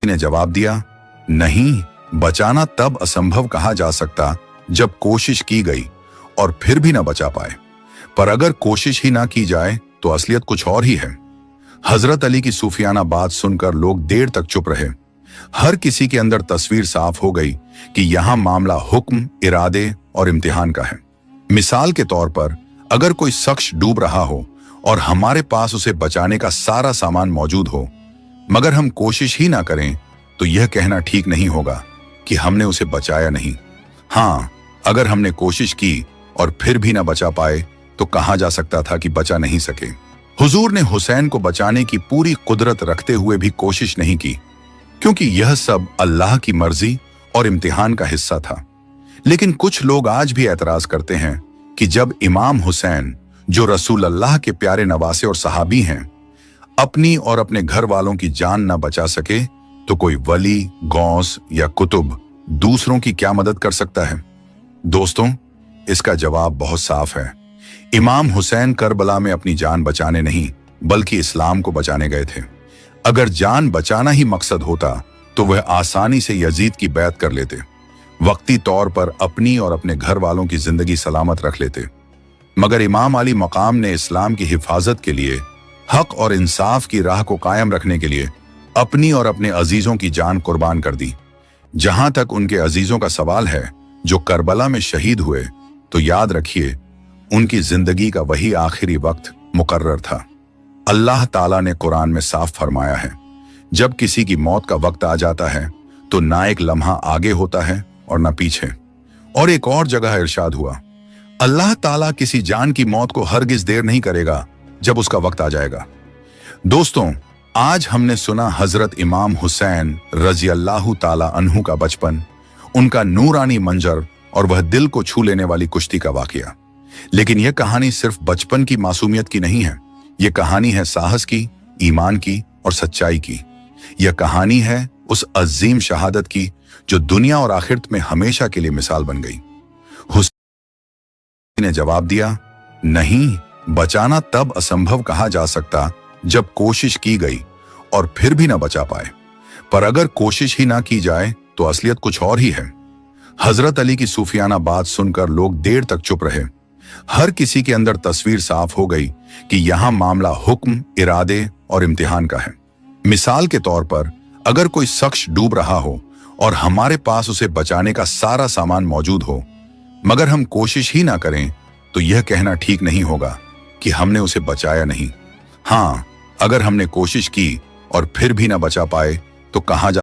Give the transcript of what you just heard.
ने जवाब दिया, नहीं, बचाना तब असंभव कहा जा सकता जब कोशिश की गई और फिर भी न बचा पाए। पर अगर कोशिश ही ना की जाए तो असलियत कुछ और ही है। हजरत अली की सूफियाना बात सुनकर लोग देर तक चुप रहे। हर किसी के अंदर तस्वीर साफ हो गई कि यहां मामला हुक्म, इरादे और इम्तिहान का है। मिसाल के तौर पर, अगर कोई शख्स डूब रहा हो और हमारे पास उसे बचाने का सारा सामान मौजूद हो, मगर हम कोशिश ही ना करें, तो यह कहना ठीक नहीं होगा कि हमने उसे बचाया नहीं। हाँ, अगर हमने कोशिश की और फिर भी ना बचा पाए, तो कहा जा सकता था कि बचा नहीं सके। हुजूर ने हुसैन को बचाने की पूरी कुदरत रखते हुए भी कोशिश नहीं की, क्योंकि यह सब अल्लाह की मर्जी और इम्तिहान का हिस्सा था। लेकिन कुछ लोग आज भी एतराज करते हैं कि जब इमाम हुसैन, जो रसूल अल्लाह के प्यारे नवासे और सहाबी हैं, अपनी और अपने घर वालों की जान न बचा सके, तो कोई वली, गौस या कुतुब दूसरों की क्या मदद कर सकता है? दोस्तों, इसका जवाब बहुत साफ है। इमाम हुसैन करबला में अपनी जान बचाने नहीं, बल्कि इस्लाम को बचाने गए थे। अगर जान बचाना ही मकसद होता, तो वह आसानी से यजीद की बैत कर लेते, वक्ती तौर पर अपनी और अपने घर वालों की जिंदगी सलामत रख लेते। मगर इमाम अली मकाम ने इस्लाम की हिफाजत के लिए, हक और इंसाफ की राह को कायम रखने के लिए अपनी और अपने अजीजों की जान कुर्बान कर दी। जहां तक उनके अजीजों का सवाल है जो करबला में शहीद हुए, तो याद रखिए, उनकी जिंदगी का वही आखिरी वक्त मुकर्रर था। अल्लाह ताला ने कुरान में साफ फरमाया है, जब किसी की मौत का वक्त आ जाता है तो ना एक लम्हा आगे होता है और ना पीछे। और एक और जगह इरशाद हुआ, अल्लाह ताला किसी जान की मौत को हरगिज देर नहीं करेगा जब उसका वक्त आ जाएगा। दोस्तों, आज हमने सुना हजरत इमाम हुसैन रजी अल्लाह ताला अन्हु का बचपन, उनका नूरानी मंजर और वह दिल को छू लेने वाली कुश्ती का वाकया। लेकिन यह कहानी सिर्फ बचपन की मासूमियत की नहीं है। यह कहानी है साहस की, ईमान की और सच्चाई की। यह कहानी है उस अजीम शहादत की जो दुनिया और आखिरत में हमेशा के लिए मिसाल बन गई। हुसैन ने जवाब दिया, नहीं, बचाना तब असंभव कहा जा सकता जब कोशिश की गई और फिर भी ना बचा पाए। पर अगर कोशिश ही ना की जाए तो असलियत कुछ और ही है। हजरत अली की सूफियाना बात सुनकर लोग देर तक चुप रहे। हर किसी के अंदर तस्वीर साफ हो गई कि यहां मामला हुक्म, इरादे और इम्तिहान का है। मिसाल के तौर पर, अगर कोई शख्स डूब रहा हो और हमारे पास उसे बचाने का सारा सामान मौजूद हो, मगर हम कोशिश ही ना करें, तो यह कहना ठीक नहीं होगा कि हमने उसे बचाया नहीं। हाँ, अगर हमने कोशिश की और फिर भी ना बचा पाए, तो कहा जा